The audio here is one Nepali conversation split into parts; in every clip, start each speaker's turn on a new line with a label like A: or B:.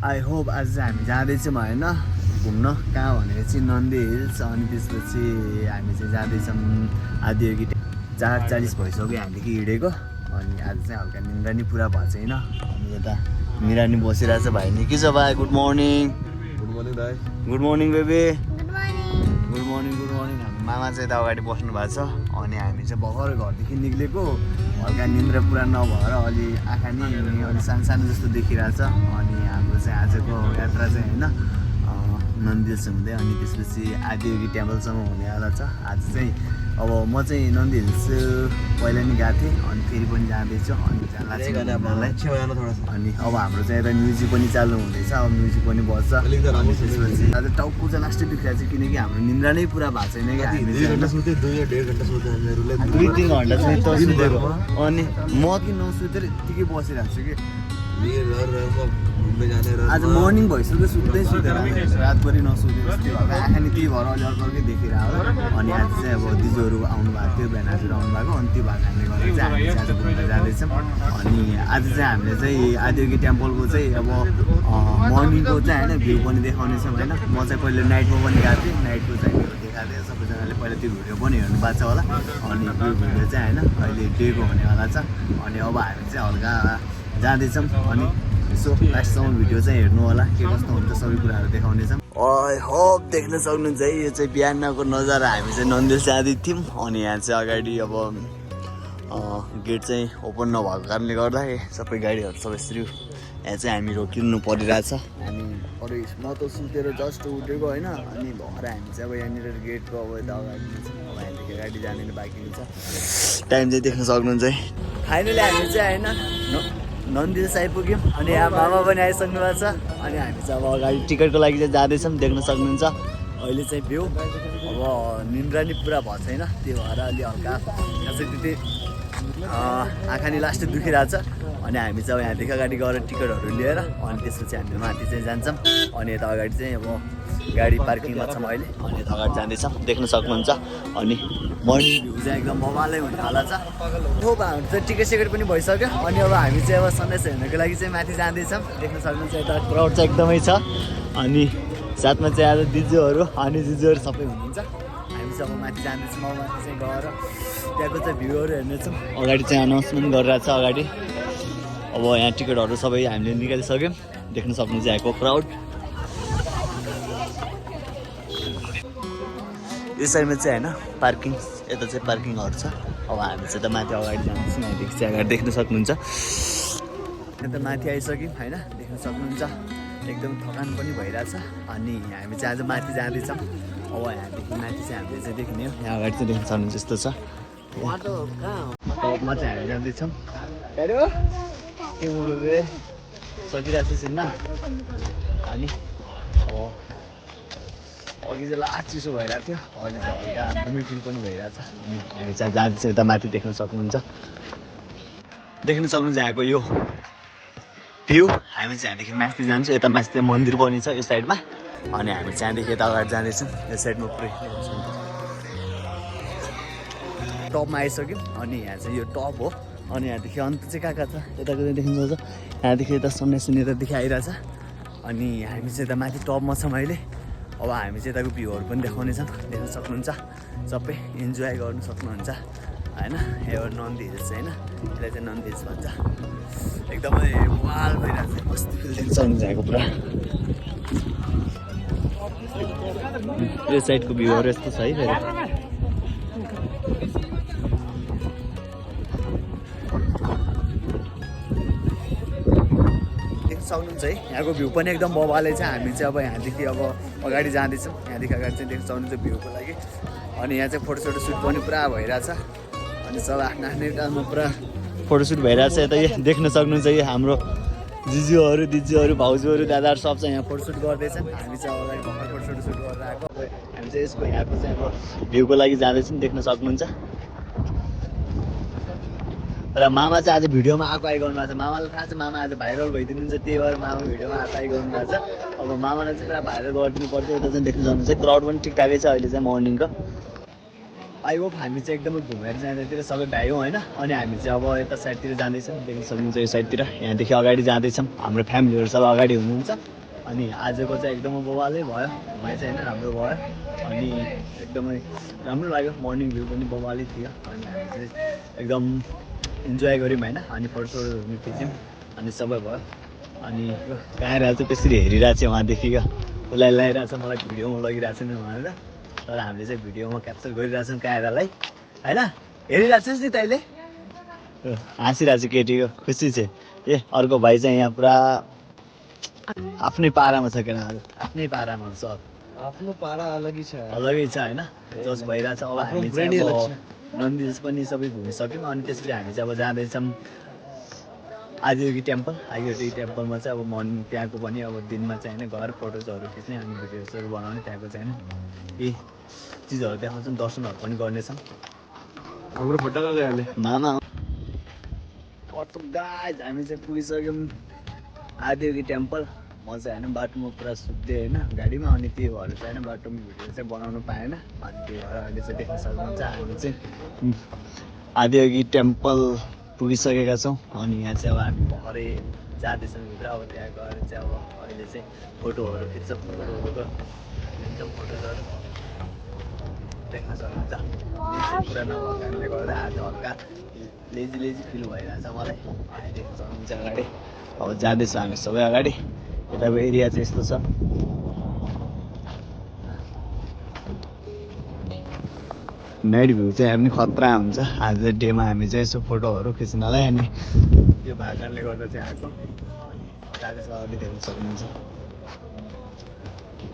A: आई होप आज चाहिँ हामी जाँदैछौँ होइन घुम्न कहाँ भनेको चाहिँ नन्दी हिल्स अनि त्यसपछि हामी चाहिँ जाँदैछौँ आदियोगी 4:40 भइसक्यो हामीदेखि हिँडेको अनि आज चाहिँ हल्का निन्द्रा नि पुरा भएको छैन अनि यता मिरा नि बसिरहेको छ भाइ नि के छ भाइ गुड मर्निङ
B: दाइ
A: good morning baby good morning हामी मामा चाहिँ यता अगाडि बस्नु भएको छ अनि हामी चाहिँ भर्खर घरदेखि निक्लेको हल्का निन्द्रा पुरा नभएर अलि आँखा नि अलि सानो जस्तो देखिरहेछ अनि हाम्रो चाहिँ आजको यात्रा चाहिँ होइन नन्दी हिल्स हुँदै अनि त्यसपछि आदियोगी टेम्पलसम्म हुनेवाला छ आज चाहिँ अब म चाहिँ नन्दी हिल्स पहिला नि गएको थिएँ अनि फेरि पनि जाँदैछु अनि अनि अब हाम्रो चाहिँ यता म्युजिक पनि चालु हुँदैछ अब म्युजिक पनि बज्छ अनि त्यसपछि आज टाउको चाहिँ लास्टै दुखिरहेको छ किनकि हाम्रो निन्द्रा नै पुरा भएको छैन कि हामी 2-3 घन्टा चाहिँ त सुतेको अनि म कि नसुतेर यत्तिकै बसिरहेको छु कि आज मर्निङ भइसक्यो सुत्दै सुतेर रातभरि नसुतेको आँखा नि त्यही भएर अलि अर्कै देखिरहेको अनि आज चाहिँ अब दिजूहरू आउनु भएको थियो बिहान हजुर आउनु भएको अनि त्यो भएको हामीले गरेर चाहिँ हामी चाहिँ आज घुम्न जाँदैछौँ अनि आज चाहिँ हामीले चाहिँ आदियोगी टेम्पलको चाहिँ अब मर्निङको चाहिँ होइन भ्यू पनि देखाउनेछौँ होइन म चाहिँ पहिले नाइटमा पनि गएको थिएँ नाइटको चाहिँ भ्यू देखाएको थिएँ सबैजनाले पहिला त्यो भिडियो पनि हेर्नु भएको छ होला अनि त्यो भिडियो चाहिँ होइन अहिले डेको हुनेवाला छ अनि अब हामी चाहिँ हल्का जाँदैछौँ अनि यसो लास्टसम्म भिडियो चाहिँ हेर्नु होला के कस्तो हुन्छ सबै कुराहरू देखाउनेछौँ आई होप देख्न सक्नुहुन्छ है यो चाहिँ बिहानको नजारा हामी चाहिँ नन्दी हिल्स जाँदै थियौँ अनि यहाँ चाहिँ अगाडि अब गेट चाहिँ ओपन नभएको कारणले गर्दा सबै गाडीहरू सबै यसरी यहाँ चाहिँ हामी रोकिनु परिरहेछ हामी अरू म त सुतेर जस्ट उठेको होइन अनि भएर हामी चाहिँ अब यहाँनिर गेटको अब यता अगाडि अब यहाँदेखि गाडी जाने बाँकी हुन्छ टाइम चाहिँ देख्न सक्नुहुन्छ है फाइनली हामी चाहिँ होइन नन्दी हिल्स आइपुग्यौँ अनि यहाँ मामा पनि आइसक्नु भएको छ अनि हामी चाहिँ अब अगाडि टिकटको लागि चाहिँ जाँदैछौँ देख्न सक्नुहुन्छ अहिले चाहिँ भ्यू अब निन्द्रा नि पुरा भएको छैन त्यो भएर अलि हल्का यहाँ चाहिँ त्यति आँखा नि लास्टै दुखिरहेछ अनि हामी चाहिँ अब यहाँदेखि अगाडि गएर टिकटहरू लिएर अनि त्यसपछि हामी माथि चाहिँ जान्छौँ अनि यता अगाडि चाहिँ अब गाडी पार्किङमा छौँ अहिले अनि यता अगाडि जाँदैछौँ देख्न सक्नुहुन्छ अनि मर्निङ भ्यू चाहिँ एकदम मजाले हुनेवाला छ थोप हाम्रो चाहिँ टिकट सिकेट पनि भइसक्यो अनि अब हामी चाहिँ अब सन्देश हेर्नको लागि चाहिँ माथि जाँदैछौँ देख्न सक्नुहुन्छ यता क्राउड चाहिँ एकदमै छ अनि साथमा चाहिँ आज दिजूहरू अनि जिजूहरू सबै हुनुहुन्छ हामी चाहिँ अब माथि जाँदैछौँ अब माथि चाहिँ गएर त्यहाँको चाहिँ भ्यूहरू हेर्नेछौँ अगाडि चाहिँ अनाउन्समेन्ट गरिरहेको छ अगाडि अब यहाँ टिकटहरू सबै हामीले निकालिसक्यौँ देख्न सक्नुहुन्छ यहाँको क्राउड यो साइडमा चाहिँ होइन पार्किङ यता चाहिँ पार्किङहरू छ अब हामी चाहिँ त माथि अगाडि जाँदैछौँ यहाँदेखि चाहिँ अगाडि देख्न सक्नुहुन्छ यता माथि आइसक्यौँ होइन देख्न सक्नुहुन्छ एकदम थकान पनि भइरहेछ अनि हामी चाहिँ आज माथि जाँदैछौँ अब यहाँदेखि माथि चाहिँ हामीले चाहिँ देख्ने हो यहाँ अगाडि चाहिँ देख्न सक्नुहुन्छ यस्तो छ टपमा चाहिँ हामी जाँदैछौँ सकिरहेको छ सिनमा अनि अब अघि चाहिँ लास्ट चिसो भइरहेको थियो अहिले चाहिँ हल्का भूमि फिल पनि भइरहेछ हामी चाहिँ जाँदैछौँ यता माथि देख्न सक्नुहुन्छ यहाँको यो भ्यू हामी चाहिँ यहाँदेखि माथि जान्छौँ यता माथि चाहिँ मन्दिर पनि छ यो साइडमा अनि हामी चाहिँ यहाँदेखि यता अगाडि जाँदैछौँ यो साइडमा पुरै टपमा आइसक्यौँ अनि यहाँ चाहिँ यो टप हो अनि यहाँदेखि अन्त चाहिँ कहाँ छ यताको चाहिँ देख्नु सक्छ यहाँदेखि यता सन्यासी यतादेखि आइरहेछ अनि हामी चाहिँ यता माथि टपमा छौँ अहिले अब हामी चाहिँ यताको भ्यूहरू पनि देखाउनेछौँ देख्न सक्नुहुन्छ सबै इन्जोय गर्नु सक्नुहुन्छ होइन यो नन्दी हिल्स होइन यसलाई चाहिँ नन्दी हिल्स भन्छ एकदमै वाल भइरहेको छ मस्ती फिल देख्न सक्नुहुन्छ यहाँको पुरा यो साइडको भ्यूहरू यस्तो छ है फेरि सक्नुहुन्छ है यहाँको भ्यू पनि एकदम बबाले छ हामी चाहिँ अब यहाँदेखि अब अगाडि जाँदैछौँ यहाँदेखि अगाडि चाहिँ देख्न सक्नुहुन्छ भ्यूको लागि अनि यहाँ चाहिँ फोटोसोटो सुट पनि पुरा भइरहेछ अनि सब आफ्नो आफ्नै काममा पुरा फोटोसुट भइरहेछ यता यो देख्न सक्नुहुन्छ यो हाम्रो दिजूहरू भाउजूहरू दादाहरू सब चाहिँ यहाँ फोटोसुट गर्दैछन् हामी चाहिँ अगाडि भर्खर फोटोसुट गरेर आएको हामी चाहिँ यसको यहाँको चाहिँ अब भ्यूको लागि जाँदैछौँ देख्न सक्नुहुन्छ र मामा चाहिँ आज भिडियोमा आएको आइ गर्नु भएको छ मामालाई थाहा छ मामा आज भाइरल भइदिनुहुन्छ त्यही भएर मामा भिडियोमा आएको आइ गर्नु भएको छ अब मामालाई चाहिँ पुरा भाइरल गरिदिनु पर्छ यता चाहिँ देख्न सक्नुहुन्छ क्राउड पनि ठिकठाकै छ अहिले चाहिँ मर्निङको आई होप हामी चाहिँ एकदमै घुमेर जाँदैतिर सबै भ्यायौँ होइन। अनि हामी चाहिँ अब यता साइडतिर जाँदैछौँ, देख्न सक्नुहुन्छ यो साइडतिर। यहाँदेखि अगाडि जाँदैछौँ, हाम्रो फ्यामिलीहरू सब अगाडि हुनुहुन्छ। अनि आजको चाहिँ एकदमै बवालै भयो, घुमाइ चाहिँ होइन राम्रो भयो। अनि एकदमै राम्रो लाग्यो, मर्निङ भ्यू पनि बवालै थियो। अनि हामी चाहिँ एकदम इन्जोय गऱ्यौँ होइन। अनि फोटोसोटोहरू खिच्यौँ अनि सबै भयो। अनि काँडा चाहिँ त्यसरी हेरिरहेको छ उहाँदेखि उसलाई लगाइरहेको छ, मलाई भिडियोमा लगिरहेको छैन भनेर। तर हामीले चाहिँ भिडियोमा क्याप्चर गरिरहेछौँ काँडालाई होइन। हेरिरहेको छस् नि तैँले, हाँसिरहेको छ केटीको, खुसी छ। ए अर्को भाइ चाहिँ यहाँ पुरा आफ्नै पारामा छ, केटाहरू आफ्नै पारामा छ,
B: आफ्नो पारा अलगै छ
A: होइन। जस भइरहेछ। अब हामी चाहिँ अब नन्दीज पनि सबै घुमिसक्यौँ। अनि त्यसपछि हामी चाहिँ अब जाँदैछौँ आदियोगी टेम्पल। आदियोगी टेम्पलमा चाहिँ अब मर्निङ त्यहाँको पनि अब दिनमा चाहिँ होइन घर फोटोजहरू खिच्ने अनि भिडियोजहरू बनाउने त्यहाँको चाहिँ होइन केही चिजहरू देखाउँछौँ, दर्शनहरू पनि गर्नेछौँ।
B: हाम्रो फोटो गइहाल्यो
A: मामा गाइज हामी चाहिँ पुगिसक्यौँ आदियोगी टेम्पल। म चाहिँ होइन बाटोमा पुरा सुत्थेँ होइन गाडीमा। अनि त्यही भएर चाहिँ होइन बाटोमा भिडियो चाहिँ बनाउनु पाएन। अनि त्यही भएर अहिले चाहिँ देख्न सक्नुहुन्छ हामी चाहिँ आदियोगी टेम्पल पुगिसकेका छौँ। अनि यहाँ चाहिँ अब हामी भर्खरै जाँदैछौँ भित्र। अब त्यहाँ गएर चाहिँ अब अहिले चाहिँ फोटोहरू खिच्छौँ, फोटोहरू लिन्छौँ, फोटोजहरू देख्न सक्नुहुन्छ। पुरा नभएको कारणले गर्दा आज हल्का लेजी फिल भइरहेछ मलाई। अनि देख्न सक्नुहुन्छ अगाडि अब जाँदैछ हामी सबै अगाडि। यताको एरिया चाहिँ यस्तो छ। नाइट भ्यू चाहिँ हामी खतरा हुन्छ आज डेमा। हामी चाहिँ यसो फोटोहरू खिच्नलाई अनि यो भएको कारणले गर्दा चाहिँ आएको। जाँदैछ अगाडि देख्न सक्नुहुन्छ।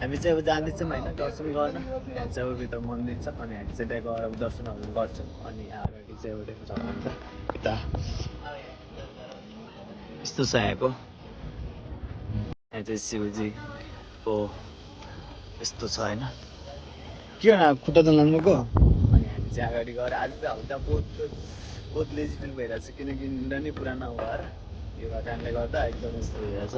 A: हामी चाहिँ अब जाँदैछौँ होइन दर्शन गर्न। यहाँ चाहिँ अब भित्र मन्दिर छ अनि हामी चाहिँ त्यहाँ गएर दर्शनहरू गर्छौँ। अनि यहाँ अगाडि चाहिँ अब देख्न सक्नुहुन्छ यता यस्तो छ यहाँको। यहाँ चाहिँ शिवजीको यस्तो छ होइन। के हो खुट्टा त नम्नुको। अनि हामी चाहिँ अगाडि गएर आज चाहिँ हल्का बहुत लेजी फिल भइरहेको छ किनकि निन्द्रा नै पुरा नभएर यो कारणले गर्दा एकदम यस्तो भइरहेछ।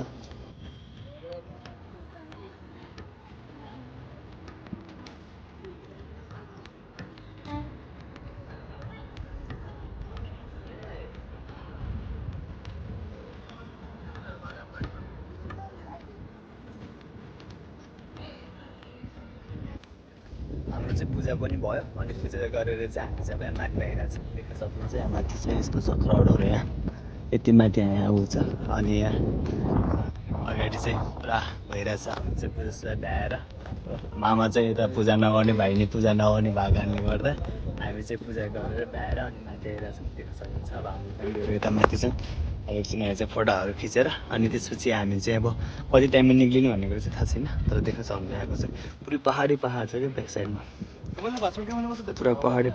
A: हाम्रो चाहिँ पूजा पनि भयो। अनि पूजा गरेर चाहिँ हामी चाहिँ यहाँ माथि आइरहेको छ, देख्न सक्नुहुन्छ। यहाँ माथि चाहिँ यस्तो छ क्राउडहरू, यहाँ यति माथि यहाँ ऊ छ। अनि यहाँ अगाडि चाहिँ पुरा भइरहेछ। हामी चाहिँ पूजा भ्याएर मामा चाहिँ यता पूजा नगर्ने, भाइले पूजा नगर्ने भएको कारणले गर्दा हामी चाहिँ पूजा गरेर भ्याएर अनि माथि आइरहेछौँ, देख्न सक्नुहुन्छ। अब हाम्रो फ्यामिलीहरू यता माथि छन्। अब एकछिन चाहिँ फोटोहरू खिचेर अनि त्यसपछि हामी चाहिँ अब कति टाइममा निक्लिनु भनेको चाहिँ थाहा छैन। तर देख्न सक्नुहुन्छ यहाँको चाहिँ पुरै पहाडी छ क्या ब्याक साइडमा, पुरा पहाडी।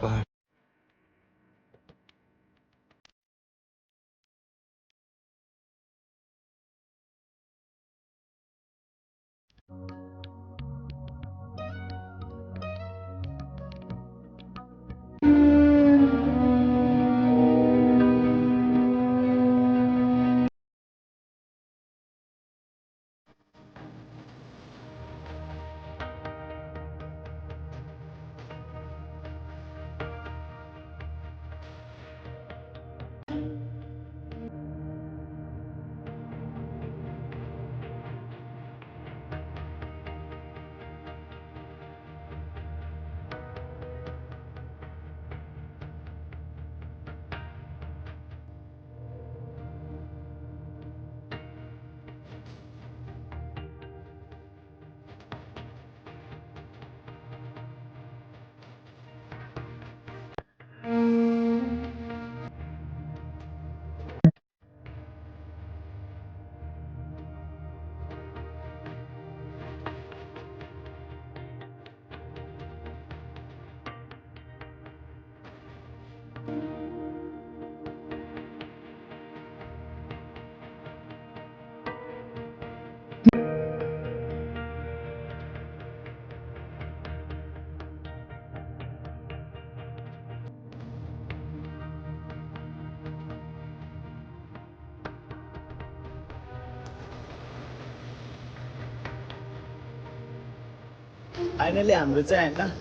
A: फाइनली हाम्रो चाहिँ होइन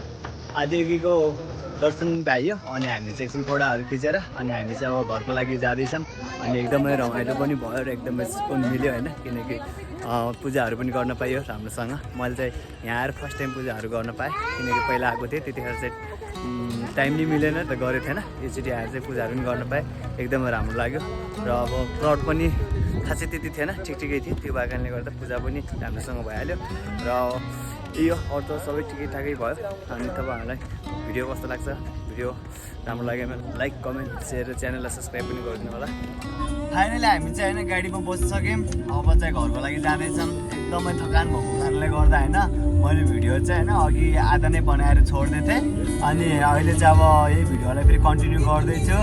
A: आदियोगीको दर्शन पाइयो अनि हामी चाहिँ एकछिन फोटाहरू खिचेर अनि हामी चाहिँ अब घरको लागि जाँदैछौँ अनि एकदमै रमाइलो पनि भयो र एकदमै सुकुन मिल्यो होइन किनकि पूजाहरू पनि गर्न पाइयो राम्रोसँग मैले चाहिँ यहाँ आएर फर्स्ट टाइम पूजाहरू गर्न पाएँ किनकि पहिला आएको थिएँ त्यतिखेर चाहिँ टाइम नै मिलेन त गरेको थिएन एकचोटि आएर चाहिँ पूजाहरू पनि गर्न पाएँ एकदमै राम्रो लाग्यो र अब क्राउड पनि खासै त्यति थिएन ठिकै थियो त्यो भएको कारणले गर्दा पूजा पनि राम्रोसँग भइहाल्यो र यो अरू त सबै ठिकैठाकै भयो अनि तपाईँहरूलाई भिडियो कस्तो लाग्छ भिडियो राम्रो लाग्यो भने लाइक कमेन्ट सेयर र च्यानललाई सब्सक्राइब पनि गरिदिनु होला फाइनली हामी चाहिँ होइन गाडीमा बसिसक्यौँ अब चाहिँ घरको लागि जाँदैछौँ एकदमै थकान भएको कारणले गर्दा होइन मैले भिडियो चाहिँ होइन अघि आधा नै बनाएर छोड्दै थिएँ अनि अहिले चाहिँ अब यही भिडियोलाई फेरि कन्टिन्यू गर्दैछु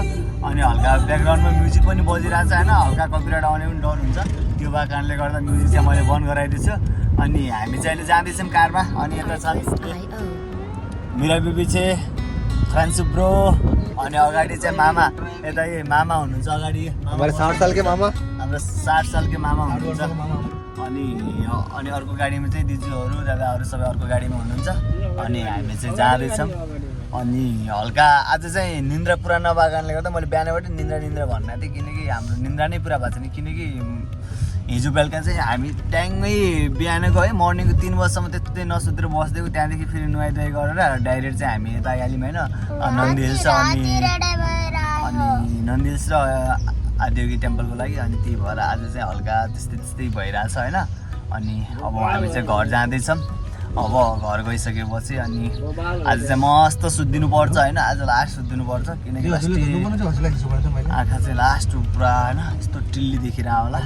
A: अनि हल्का ब्याकग्राउन्डमा म्युजिक पनि बजिरहेको छ होइन हल्का कपिराइट आउने पनि डर हुन्छ त्यो भएको कारणले गर्दा म्युजिक चाहिँ मैले बन्द गराइदिन्छु अनि हामी चाहिँ अहिले जाँदैछौँ कारमा अनि यता छ मिरा बिबी चाहिँ फ्रान्सु ब्रो अनि अगाडि चाहिँ मामा यता मामा हुनुहुन्छ अगाडि
B: हमारे 60 साल के मामा
A: हाम्रो 60 सालको मामा हुनुहुन्छ अनि अर्को गाडीमा चाहिँ दिजूहरू दादाहरू सबै अर्को गाडीमा हुनुहुन्छ अनि हामी चाहिँ जाँदैछौँ अनि हल्का आज चाहिँ निन्द्रा पुरा नभएको कारणले गर्दा मैले बिहानबाट निन्द्रा भन्नु थिएँ किनकि हाम्रो निन्द्रा नै पुरा भएको छैन किनकि हिजो बेलुका चाहिँ हामी ट्याङ्गै बिहानको है मर्निङको 3 बजीसम्म त्यस्तै नसुतेर बस्दिएको त्यहाँदेखि फेरि नुहाइधुवाइ गरेर डाइरेक्ट चाहिँ हामी यता आइहाल्यौँ होइन नन्दी हिल्स अनि नन्दी हिल्स र आदियोगी टेम्पलको लागि अनि त्यही भएर आज चाहिँ हल्का त्यस्तै भइरहेछ होइन अनि अब हामी चाहिँ घर जाँदैछौँ अब घर गइसकेपछि अनि आज चाहिँ मस्त सुत्दिनु पर्छ होइन आज लास्ट सुत्दिनु पर्छ किनकि आँखा चाहिँ लास्ट पुरा होइन यस्तो टिल्ली देखिरह होला